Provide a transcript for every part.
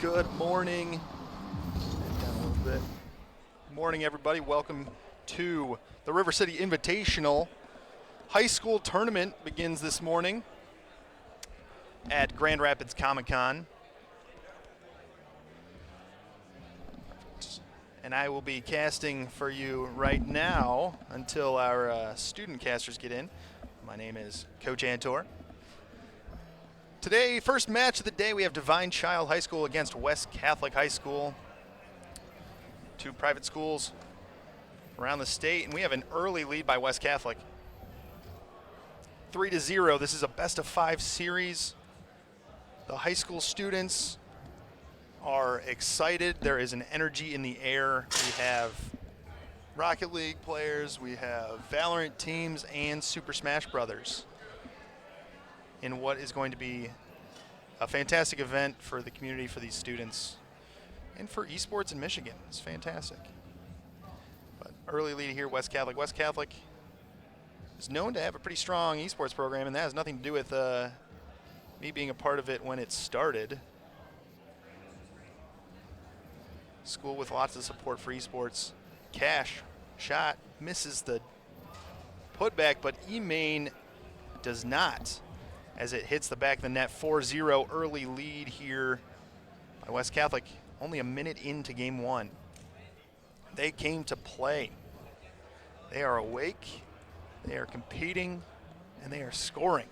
Good morning. Down a little bit. Good morning, everybody. Welcome to the River City Invitational. High school tournament begins this morning at Grand Rapids Comic-Con. And I will be casting for you right now until our student casters get in. My name is Coach Antor. Today, first match of the day, we have Divine Child High School against West Catholic High School. Two private schools around the state, and we have an early lead by West Catholic. 3-0. This is a best-of-5 series. The high school students are excited. There is an energy in the air. We have Rocket League players, we have Valorant teams, and Super Smash Brothers in what is going to be a fantastic event for the community, for these students, and for esports in Michigan. It's fantastic. But early lead here, West Catholic. West Catholic is known to have a pretty strong esports program, and that has nothing to do with me being a part of it when it started. School with lots of support for esports. Cash, shot, misses the putback, but E-Main does not, as it hits the back of the net. 4-0 early lead here by West Catholic. Only a minute into game one. They came to play. They are awake, they are competing, and they are scoring.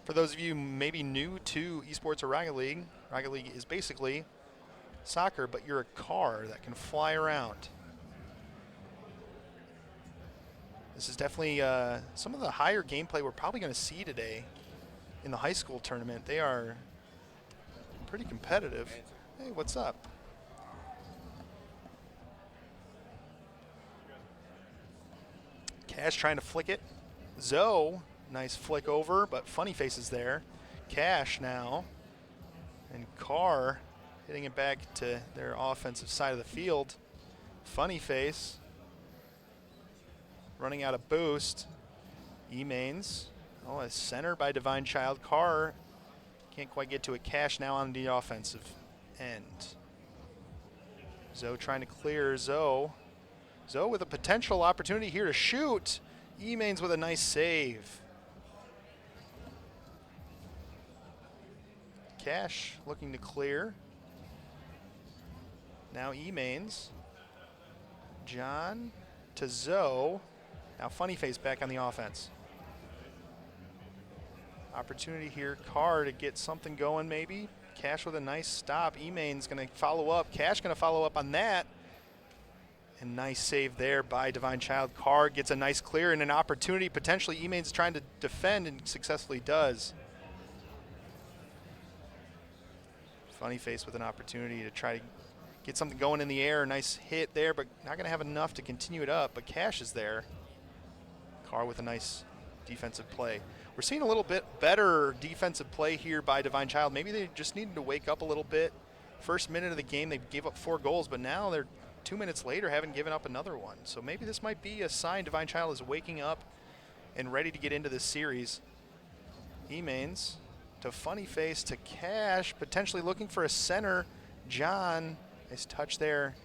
For those of you maybe new to esports or Rocket League is basically soccer, but you're a car that can fly around. This is definitely some of the higher gameplay we're probably going to see today in the high school tournament. They are pretty competitive. Hey, what's up? Cash trying to flick it. Zoe, nice flick over, but Funny Face is there. Cash now. And Carr hitting it back to their offensive side of the field. Funny Face running out of boost. E-Mains. Oh, a center by Divine Child. Carr can't quite get to it. Cash now on the offensive end. Zoe trying to clear Zoe. Zoe with a potential opportunity here to shoot. E-Mains with a nice save. Cash looking to clear. Now E-Mains. John to Zoe. Now Funny Face back on the offense. Opportunity here. Carr to get something going maybe. Cash with a nice stop. E-Main's going to follow up. Cash going to follow up on that. And nice save there by Divine Child. Carr gets a nice clear and an opportunity. Potentially E-Main's trying to defend and successfully does. Funny Face with an opportunity to try to get something going in the air. Nice hit there, but not going to have enough to continue it up. But Cash is there. Carr with a nice defensive play. We're seeing a little bit better defensive play here by Divine Child. Maybe they just needed to wake up a little bit. First minute of the game, they gave up 4 goals, but now they're 2 minutes later, haven't given up another one. So maybe this might be a sign Divine Child is waking up and ready to get into this series. E-Mains to Funny Face to Cash, potentially looking for a center. John, nice touch there.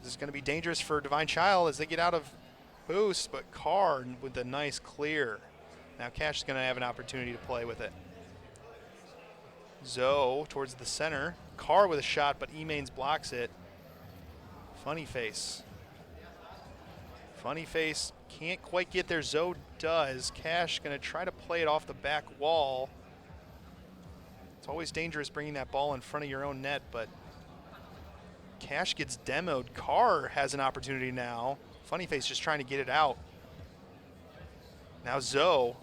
This is going to be dangerous for Divine Child as they get out of boost, but Carr with a nice clear. Now Cash is going to have an opportunity to play with it. Zoe towards the center. Carr with a shot, but E-Mains blocks it. Funny Face. Funny Face can't quite get there. Zoe does. Cash going to try to play it off the back wall. It's always dangerous bringing that ball in front of your own net, but Cash gets demoed. Carr has an opportunity now. Funny Face just trying to get it out. Now Zoe,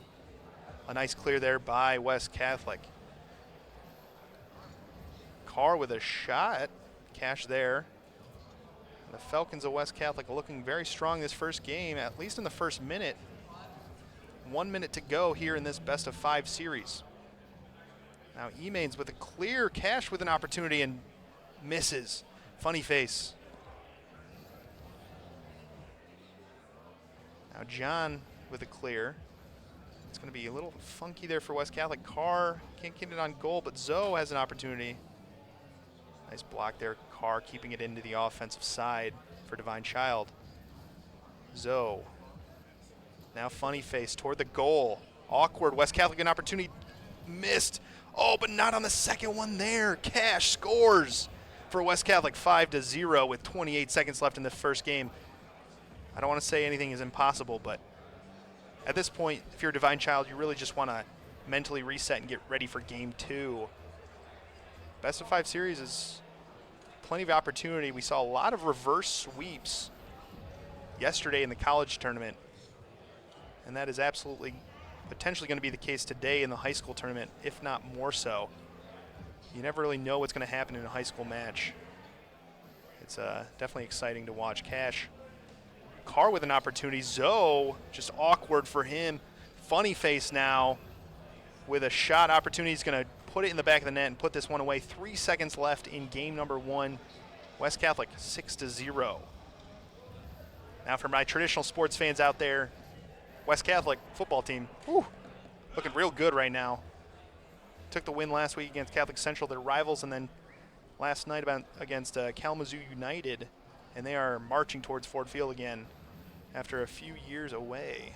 a nice clear there by West Catholic. Carr with a shot. Cash there. The Falcons of West Catholic are looking very strong this first game, at least in the first minute. 1 minute to go here in this best-of-5 series. Now E-Mains with a clear. Cash with an opportunity and misses. Funny Face. Now John with a clear. It's going to be a little funky there for West Catholic. Carr can't get it on goal, but Zoe has an opportunity. Nice block there. Carr keeping it into the offensive side for Divine Child. Zoe. Now funny face toward the goal. Awkward. West Catholic an opportunity. Missed. Oh, but not on the second one there. Cash scores for West Catholic 5-0 with 28 seconds left in the first game. I don't want to say anything is impossible, but at this point, if you're a Divine Child, you really just want to mentally reset and get ready for game 2. Best of 5 series is plenty of opportunity. We saw a lot of reverse sweeps yesterday in the college tournament, and that is absolutely potentially going to be the case today in the high school tournament, if not more so. You never really know what's going to happen in a high school match. It's definitely exciting to watch. Cash. Carr with an opportunity. Zoe, just awkward for him. Funny face now with a shot opportunity. He's going to put it in the back of the net and put this one away. 3 seconds left in game number 1. West Catholic 6-0. Now for my traditional sports fans out there, West Catholic football team, looking real good right now. Took the win last week against Catholic Central, their rivals, and then last night against Kalamazoo United, and they are marching towards Ford Field again after a few years away.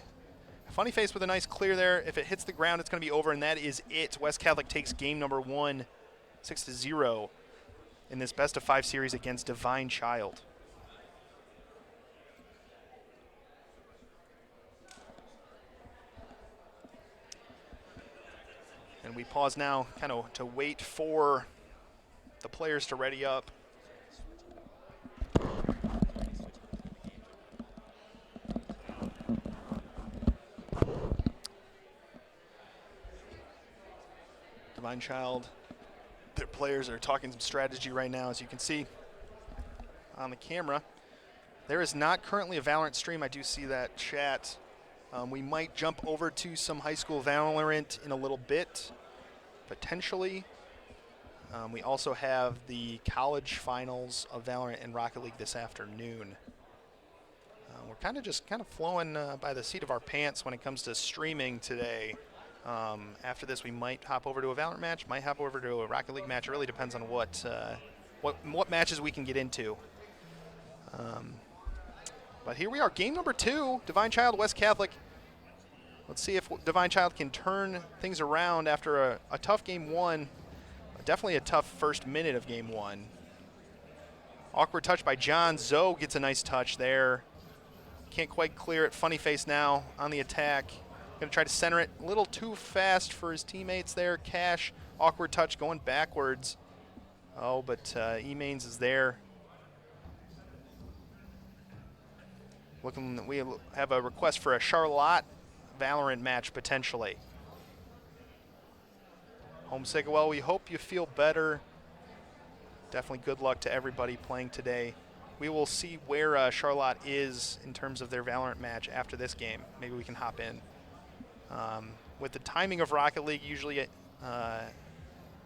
Funny face with a nice clear there. If it hits the ground, it's going to be over, and that is it. West Catholic takes game number 1, 6-0 in this best of 5 series against Divine Child. And we pause now kind of to wait for the players to ready up. Divine Child, their players are talking some strategy right now, as you can see on the camera. There is not currently a Valorant stream. I do see that chat. We might jump over to some high school Valorant in a little bit, potentially. We also have the college finals of Valorant and Rocket League this afternoon. We're kind of flowing by the seat of our pants when it comes to streaming today. After this, we might hop over to a Valorant match, might hop over to a Rocket League match. It really depends on what matches we can get into. But here we are, game number 2, Divine Child, West Catholic. Let's see if Divine Child can turn things around after a tough game 1. Definitely a tough first minute of game 1. Awkward touch by John. Zoe gets a nice touch there. Can't quite clear it. Funny face now on the attack. Going to try to center it a little too fast for his teammates there. Cash, awkward touch going backwards. Oh, but E-Mains is there. We have a request for a Charlotte Valorant match potentially. Homesick, well, we hope you feel better. Definitely good luck to everybody playing today. We will see where Charlotte is in terms of their Valorant match after this game. Maybe we can hop in. With the timing of Rocket League, usually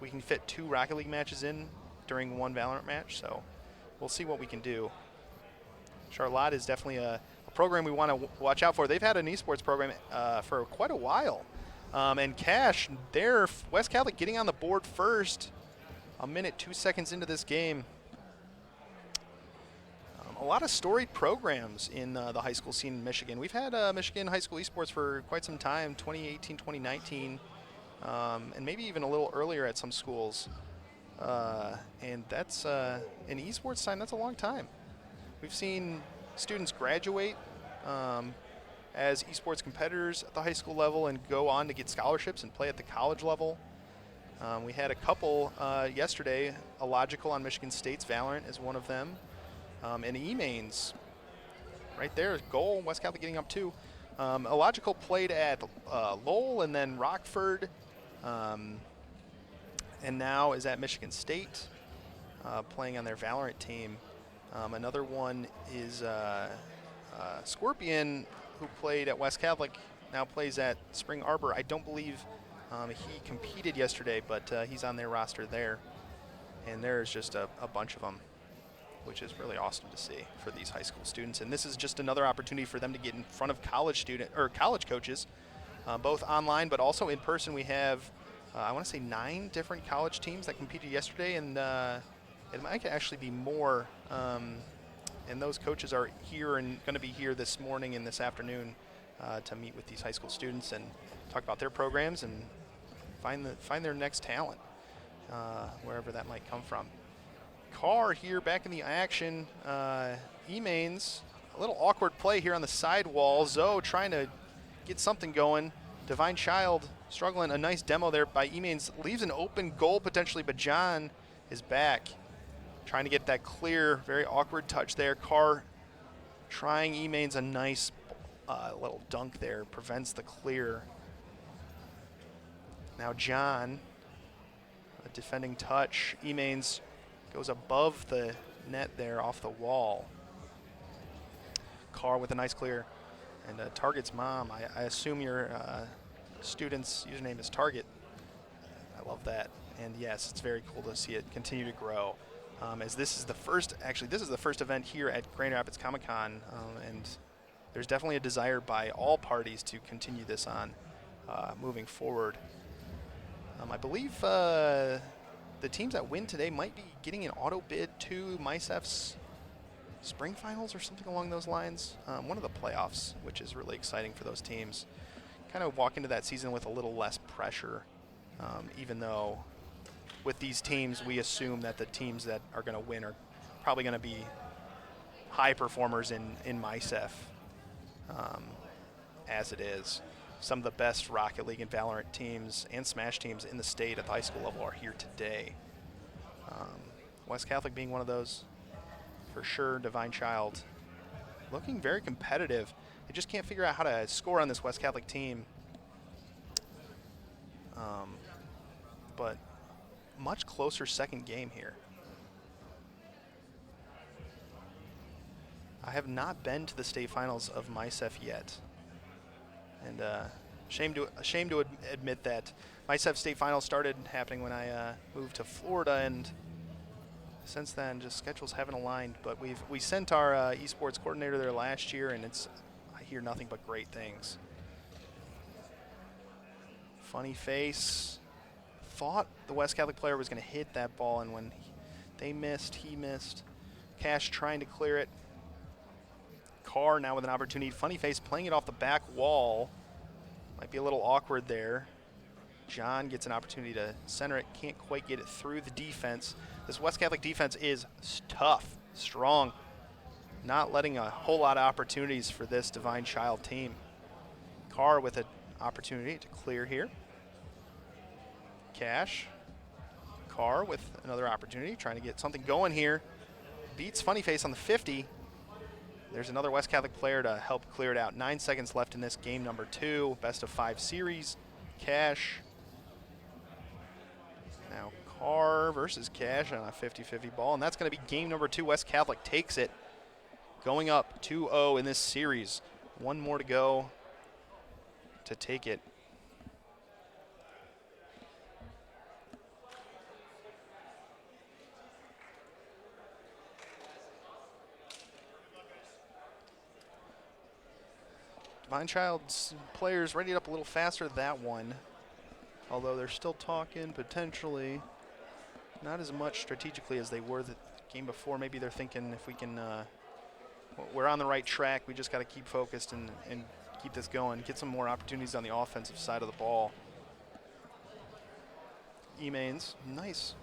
we can fit 2 Rocket League matches in during one Valorant match, so we'll see what we can do. Charlotte is definitely a program we want to watch out for. They've had an esports program for quite a while. And Cash, there, West Catholic getting on the board first. A minute, 2 seconds into this game. A lot of storied programs in the high school scene in Michigan. We've had Michigan high school esports for quite some time, 2018, 2019, and maybe even a little earlier at some schools. And that's, in esports time, that's a long time. We've seen students graduate as esports competitors at the high school level and go on to get scholarships and play at the college level. We had a couple yesterday. Illogical on Michigan State's Valorant is one of them. And E-Mains, right there, goal. West Catholic getting up 2. Illogical played at Lowell and then Rockford, and now is at Michigan State, playing on their Valorant team. Another one is Scorpion, who played at West Catholic, now plays at Spring Arbor. I don't believe he competed yesterday, but he's on their roster there. And there's just a bunch of them, which is really awesome to see for these high school students. And this is just another opportunity for them to get in front of college coaches both online but also in person. We have, I want to say, 9 different college teams that competed yesterday, and it might actually be more. And those coaches are here and going to be here this morning and this afternoon to meet with these high school students and talk about their programs and find their next talent, wherever that might come from. Carr here back in the action. Emains, a little awkward play here on the sidewall. Zoe trying to get something going. Divine Child struggling. A nice demo there by Emains. Leaves an open goal potentially, but John is back. Trying to get that clear, very awkward touch there. Carr trying Emains a nice little dunk there. Prevents the clear. Now John, a defending touch. Emains goes above the net there off the wall. Carr with a nice clear. And Target's mom, I assume your student's username is Target. I love that. And yes, it's very cool to see it continue to grow. As this is the first event here at Grand Rapids Comic-Con, and there's definitely a desire by all parties to continue this on moving forward. I believe the teams that win today might be getting an auto bid to MySEF's spring finals or something along those lines. One of the playoffs, which is really exciting for those teams. Kind of walk into that season with a little less pressure, even though with these teams, we assume that the teams that are going to win are probably going to be high performers in MySEF, as it is. Some of the best Rocket League and Valorant teams and Smash teams in the state at the high school level are here today. West Catholic being one of those, for sure. Divine Child looking very competitive. They just can't figure out how to score on this West Catholic team. But much closer second game here. I have not been to the state finals of MySEF yet. And ashamed to admit that. MySEF state finals started happening when I moved to Florida, and since then just schedules haven't aligned. But we sent our esports coordinator there last year, and I hear nothing but great things. Funny face. Thought the West Catholic player was going to hit that ball, and when they missed, he missed. Cash trying to clear it. Carr now with an opportunity. Funny face playing it off the back wall. Might be a little awkward there. John gets an opportunity to center it. Can't quite get it through the defense. This West Catholic defense is tough, strong. Not letting a whole lot of opportunities for this Divine Child team. Carr with an opportunity to clear here. Cash. Carr with another opportunity, trying to get something going here. Beats Funny Face on the 50. There's another West Catholic player to help clear it out. 9 seconds left in this game number 2, best of 5 series. Cash. Now Carr versus Cash on a 50-50 ball, and that's going to be game number 2. West Catholic takes it, going up 2-0 in this series. One more to go to take it. Divine Child's players readied up a little faster that one, although they're still talking potentially not as much strategically as they were the game before. Maybe they're thinking if we can, we're on the right track, we just got to keep focused and keep this going, get some more opportunities on the offensive side of the ball. Emains, nice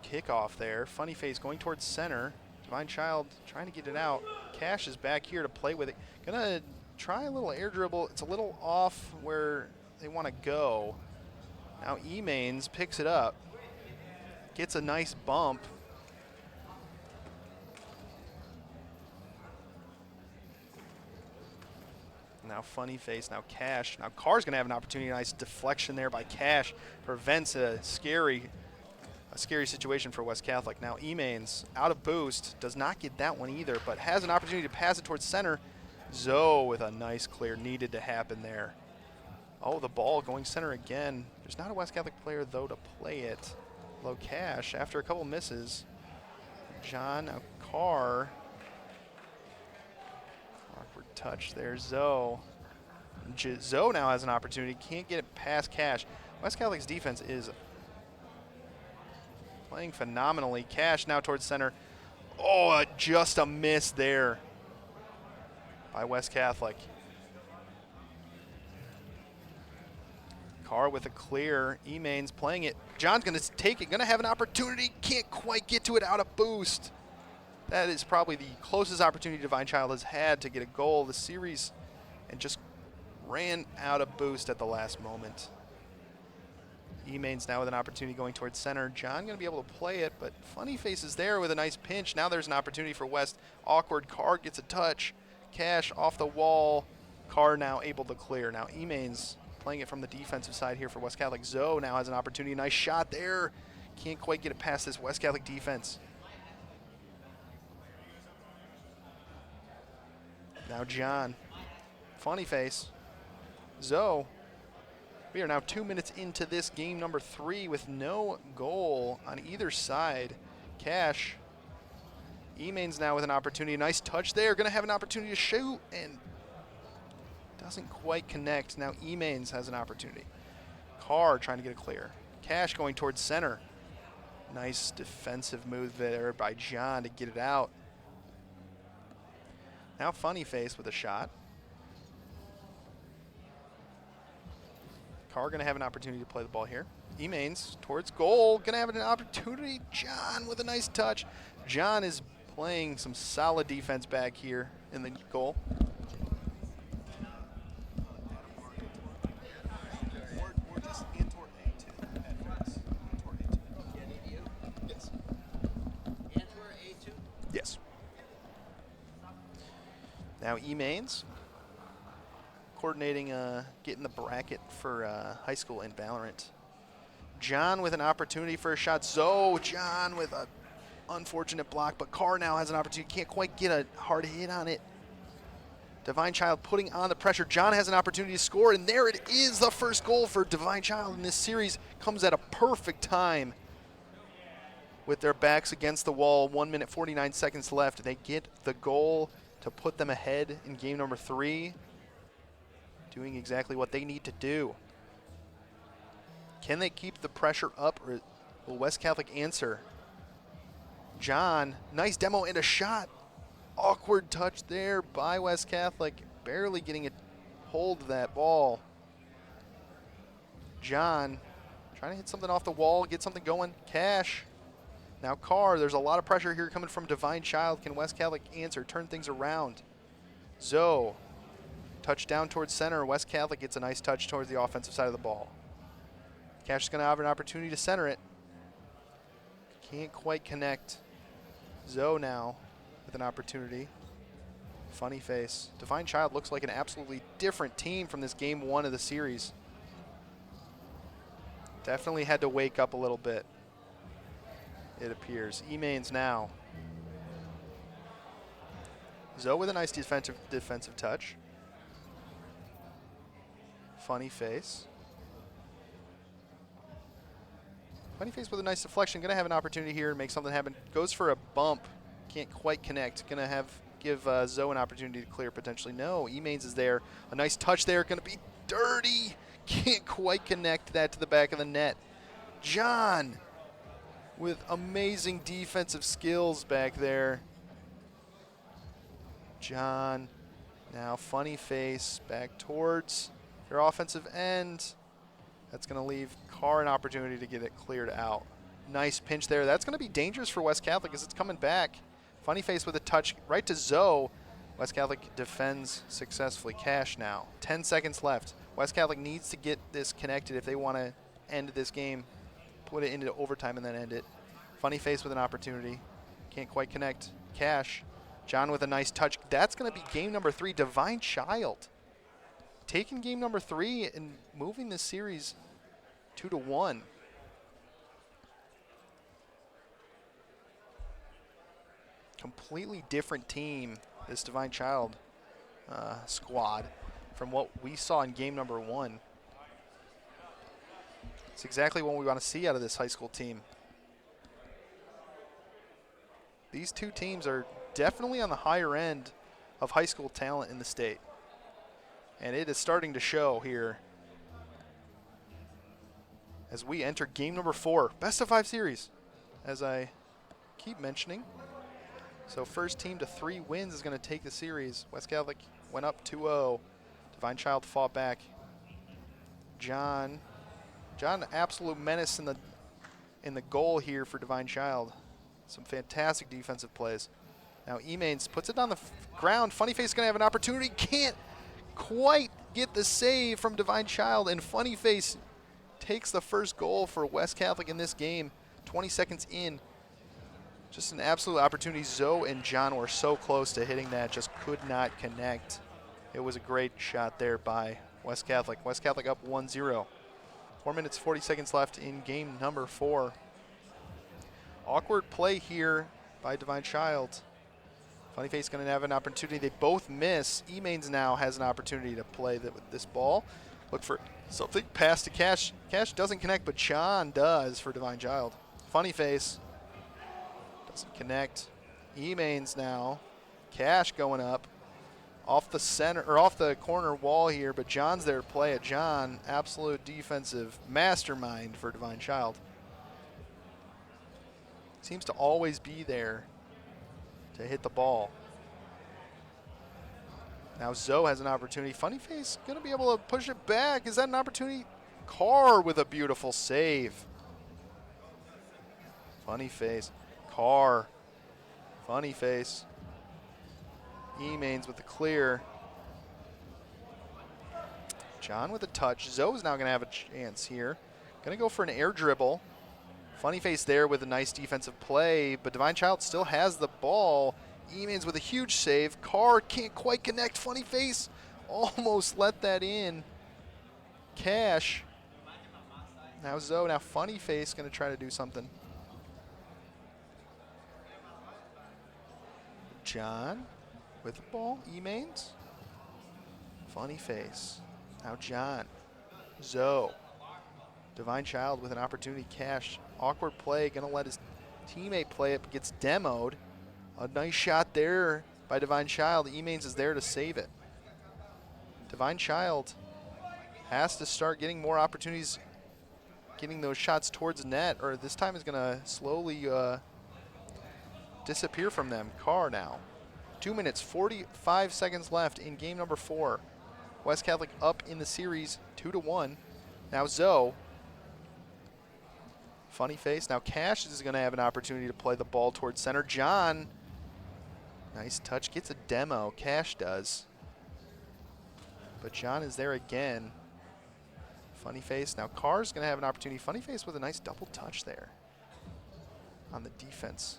kickoff there. Funny Face going towards center. Divine Child trying to get it out. Cash is back here to play with it. Gonna try a little air dribble. It's a little off where they want to go. Now Emains picks it up. Gets a nice bump. Now Funny Face, now Cash. Now Carr's going to have an opportunity. Nice deflection there by Cash. Prevents a scary situation for West Catholic. Now Emains out of boost. Does not get that one either, but has an opportunity to pass it towards center. Zoe with a nice clear, needed to happen there. Oh, the ball going center again. There's not a West Catholic player, though, to play it. Low Cash after a couple misses. John, now Carr. Awkward touch there, Zoe. Zoe now has an opportunity. Can't get it past Cash. West Catholic's defense is playing phenomenally. Cash now towards center. Oh, just a miss there by West Catholic. Carr with a clear. Emains playing it. John's going to take it. Going to have an opportunity. Can't quite get to it out of boost. That is probably the closest opportunity Divine Child has had to get a goal this series, and just ran out of boost at the last moment. Emains now with an opportunity going towards center. John going to be able to play it, but Funny Face is there with a nice pinch. Now there's an opportunity for West. Awkward. Carr gets a touch. Cash off the wall. Carr now able to clear. Now Emains playing it from the defensive side here for West Catholic. Zoe now has an opportunity. Nice shot there. Can't quite get it past this West Catholic defense. Now John. Funny Face. Zoe. We are now 2 minutes into this game number 3 with no goal on either side. Cash. Emains now with an opportunity. Nice touch there. Going to have an opportunity to shoot, and doesn't quite connect. Now Emains has an opportunity. Carr trying to get it clear. Cash going towards center. Nice defensive move there by John to get it out. Now Funny Face with a shot. Carr going to have an opportunity to play the ball here. Emains towards goal. Going to have an opportunity. John with a nice touch. John is playing some solid defense back here in the goal. Yes. Now Emains coordinating, getting the bracket for high school in Valorant. John with an opportunity for a shot. Zoe, John with a unfortunate block, but Carr now has an opportunity. Can't quite get a hard hit on it. Divine Child putting on the pressure. John has an opportunity to score, and there it is. The first goal for Divine Child in this series comes at a perfect time. With their backs against the wall, 1 minute 49 seconds left. They get the goal to put them ahead in game number 3. Doing exactly what they need to do. Can they keep the pressure up, or will West Catholic answer? John, nice demo and a shot. Awkward touch there by West Catholic, barely getting a hold of that ball. John trying to hit something off the wall, get something going. Cash. Now Carr, there's a lot of pressure here coming from Divine Child. Can West Catholic answer, turn things around? Zoe, touch down towards center. West Catholic gets a nice touch towards the offensive side of the ball. Cash is going to have an opportunity to center it. Can't quite connect. Zoe now with an opportunity. Funny Face. Divine Child looks like an absolutely different team from this game 1 of the series. Definitely had to wake up a little bit, it appears. Emains now. Zoe with a nice defensive touch. Funny Face. Funny Face with a nice deflection. Going to have an opportunity here to make something happen. Goes for a bump. Can't quite connect. Going to give Zoe an opportunity to clear potentially. No, Emains is there. A nice touch there. Going to be dirty. Can't quite connect that to the back of the net. John with amazing defensive skills back there. John, now Funny Face back towards your offensive end. That's going to leave Carr an opportunity to get it cleared out. Nice pinch there. That's going to be dangerous for West Catholic as it's coming back. Funny Face with a touch right to Zoe. West Catholic defends successfully. Cash now. 10 seconds left. West Catholic needs to get this connected if they want to end this game, put it into overtime and then end it. Funny Face with an opportunity. Can't quite connect. Cash. John with a nice touch. That's going to be game number 3. Divine Child taking game number 3 and moving this series 2-1. Completely different team, this Divine Child squad, from what we saw in game number 1. It's exactly what we want to see out of this high school team. These two teams are definitely on the higher end of high school talent in the state. And it is starting to show here as we enter game number 4, best of 5 series, as I keep mentioning. So first team to 3 wins is going to take the series. West Catholic went up 2-0. Divine Child fought back. John, absolute menace in the goal here for Divine Child. Some fantastic defensive plays. Now Emains puts it on the ground. Funny Face going to have an opportunity. Can't quite get the save from Divine Child, and Funny Face takes the first goal for West Catholic in this game. 20 seconds in. Just an absolute opportunity. Zoe and John were so close to hitting that, just could not connect. It was a great shot there by West Catholic. West Catholic up 1-0. 4 minutes, 40 seconds left in game number 4. Awkward play here by Divine Child. Funny Face going to have an opportunity. They both miss. Emains now has an opportunity to play with this ball. Look for something. Pass to Cash. Cash doesn't connect, but John does for Divine Child. Funny Face doesn't connect. Emains now. Cash going up off the center or off the corner wall here, but John's there to play it. John, absolute defensive mastermind for Divine Child. Seems to always be there to hit the ball. Now Zoe has an opportunity. Funny Face going to be able to push it back. Is that an opportunity? Carr with a beautiful save. Funny Face. Carr. Funny Face. Emains with the clear. John with a touch. Zoe's now going to have a chance here. Going to go for an air dribble. Funny Face there with a nice defensive play, but Divine Child still has the ball. Emains with a huge save. Carr can't quite connect. Funny Face almost let that in. Cash. Now Zoe. Now Funny Face going to try to do something. John with the ball. Emains. Funny Face. Now John. Zoe. Divine Child with an opportunity. Cash. Awkward play. Going to let his teammate play it, but gets demoed. A nice shot there by Divine Child. Emains is there to save it. Divine Child has to start getting more opportunities, getting those shots towards net, or this time is going to slowly disappear from them. Carr now. 2 minutes, 45 seconds left in game number 4. West Catholic up in the series 2-1. Now Zoe. Funny Face. Now Cash is going to have an opportunity to play the ball towards center. John. Nice touch. Gets a demo. Cash does. But John is there again. Funny Face. Now Carr's going to have an opportunity. Funny Face with a nice double touch there on the defense.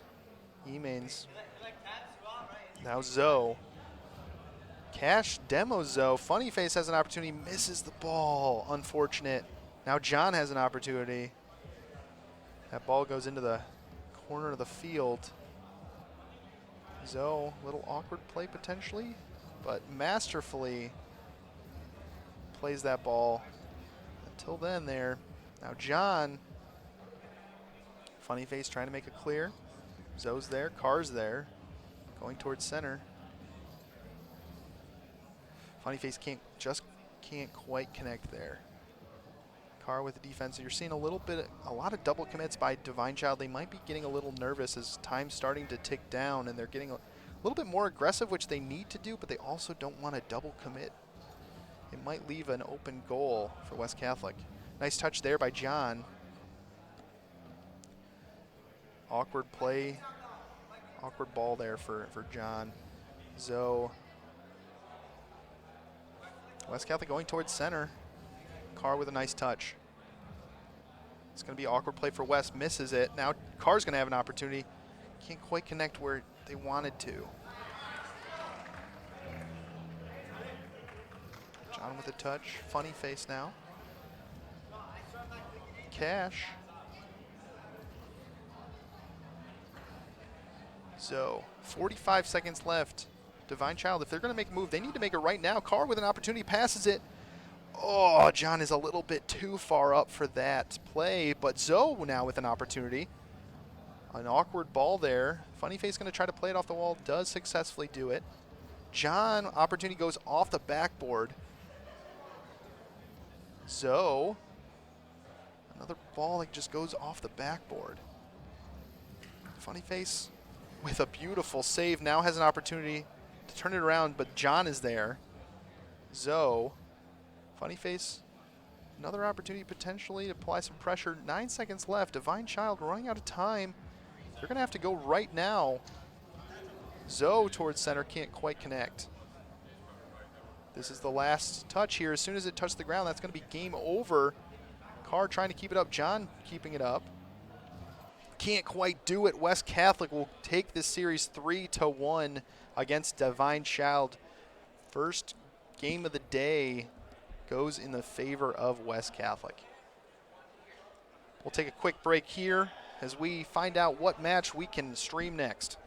Emains. Now Zoe. Cash demos Zoe. Funny Face has an opportunity. Misses the ball. Unfortunate. Now John has an opportunity. That ball goes into the corner of the field. Zoe, little awkward play potentially, but masterfully plays that ball until then there. Now John, Funny Face trying to make it clear. Zoe's there, Carr's there, going towards center. Funny Face can't quite connect there. Carr with the defense. You're seeing a lot of double commits by Divine Child. They might be getting a little nervous as time's starting to tick down, and they're getting a little bit more aggressive, which they need to do, but they also don't want to double commit. It might leave an open goal for West Catholic. Nice touch there by John. Awkward play. Awkward ball there for John. Zoe. West Catholic going towards center. Carr with a nice touch. It's going to be awkward play for West. Misses it. Now Carr's going to have an opportunity. Can't quite connect where they wanted to. John with a touch. Funny Face now. Cash. So 45 seconds left. Divine Child, if they're going to make a move, they need to make it right now. Carr with an opportunity, passes it. Oh, John is a little bit too far up for that play, but Zoe now with an opportunity. An awkward ball there. Funny Face going to try to play it off the wall, does successfully do it. John, opportunity goes off the backboard. Zoe, another ball that just goes off the backboard. Funny face with a beautiful save now has an opportunity to turn it around, but John is there. Zoe, funny face, another opportunity potentially to apply some pressure. 9 seconds left. Divine Child running out of time. They're going to have to go right now. Zoe towards center, can't quite connect. This is the last touch here. As soon as it touches the ground, that's going to be game over. Carr trying to keep it up. John keeping it up. Can't quite do it. West Catholic will take this series 3-1 against Divine Child. First game of the day goes in the favor of West Catholic. We'll take a quick break here as we find out what match we can stream next.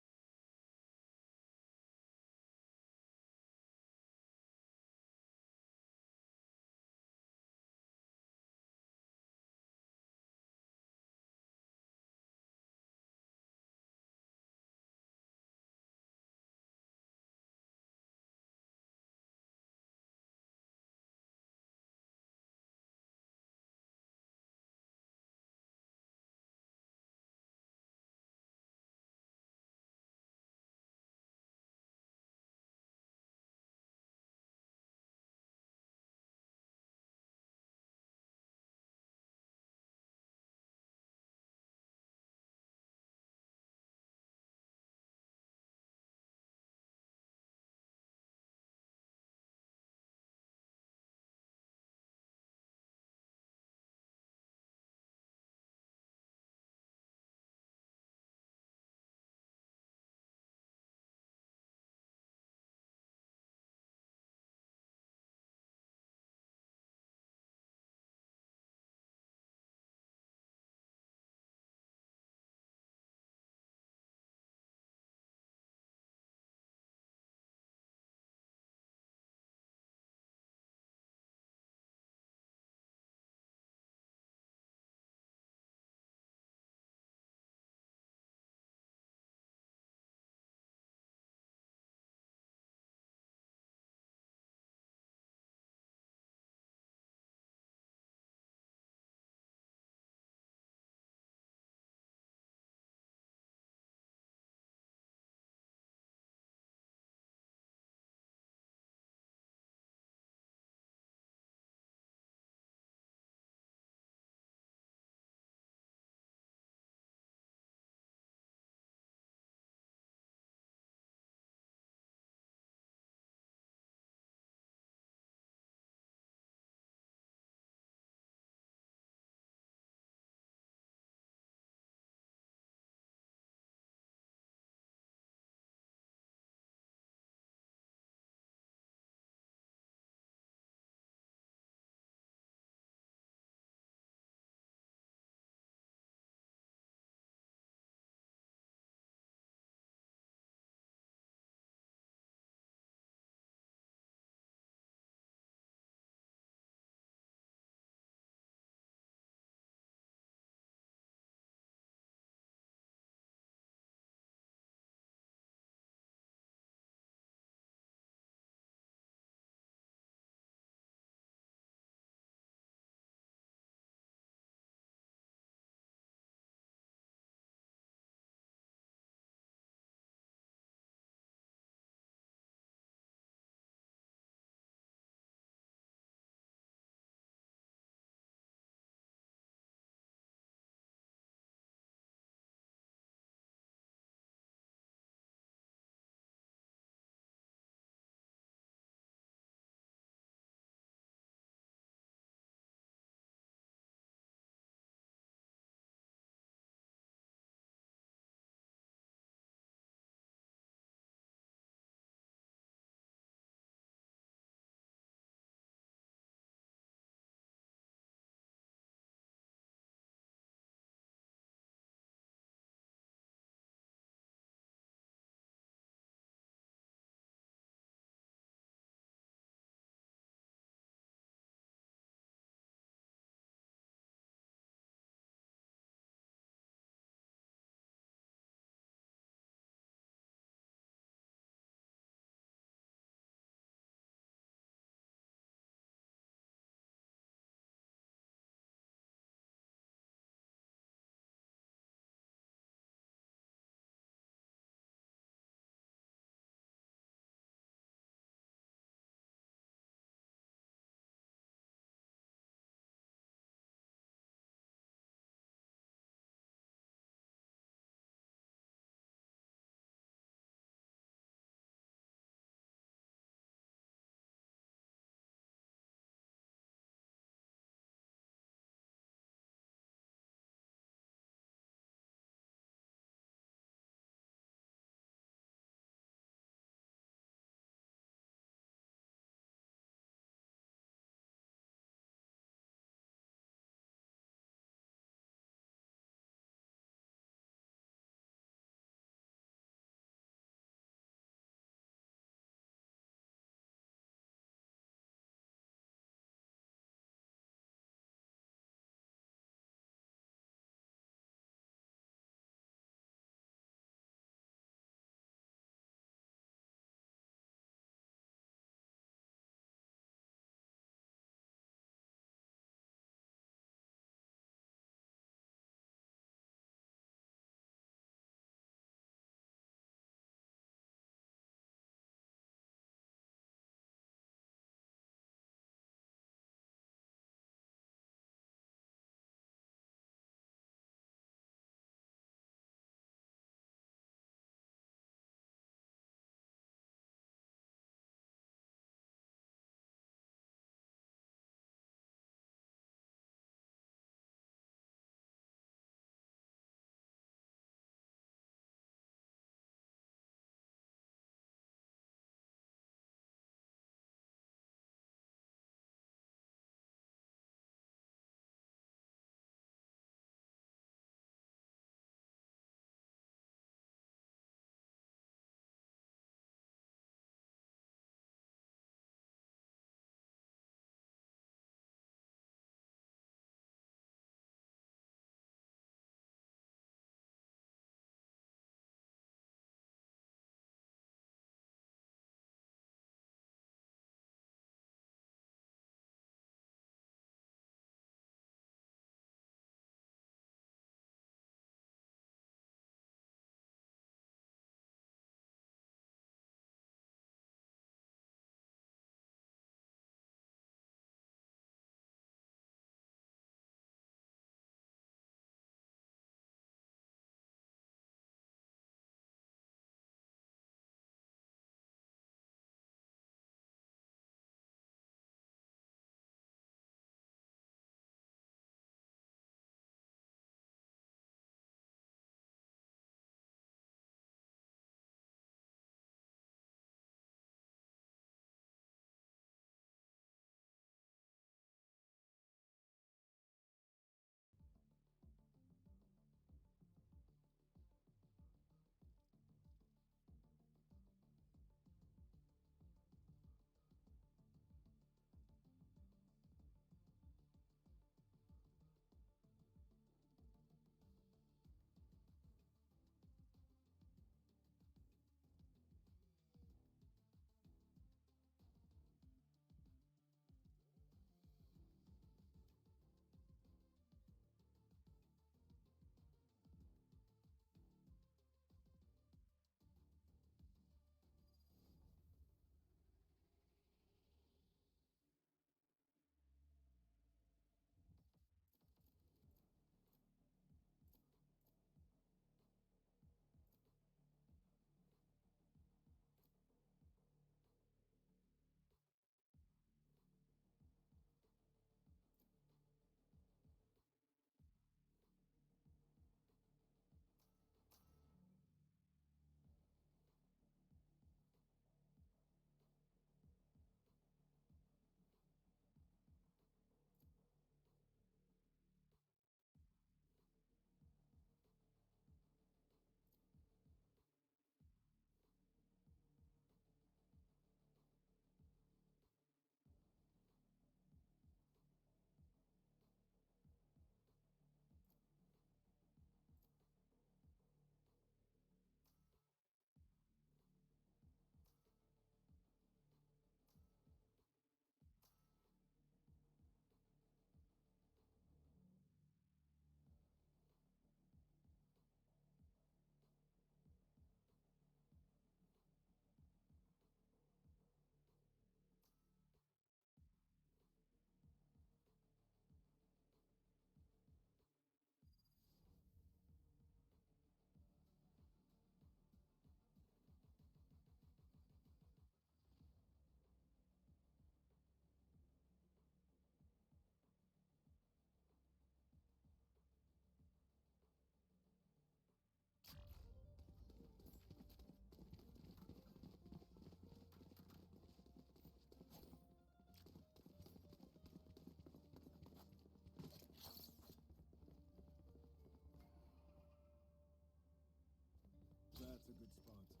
sponsor.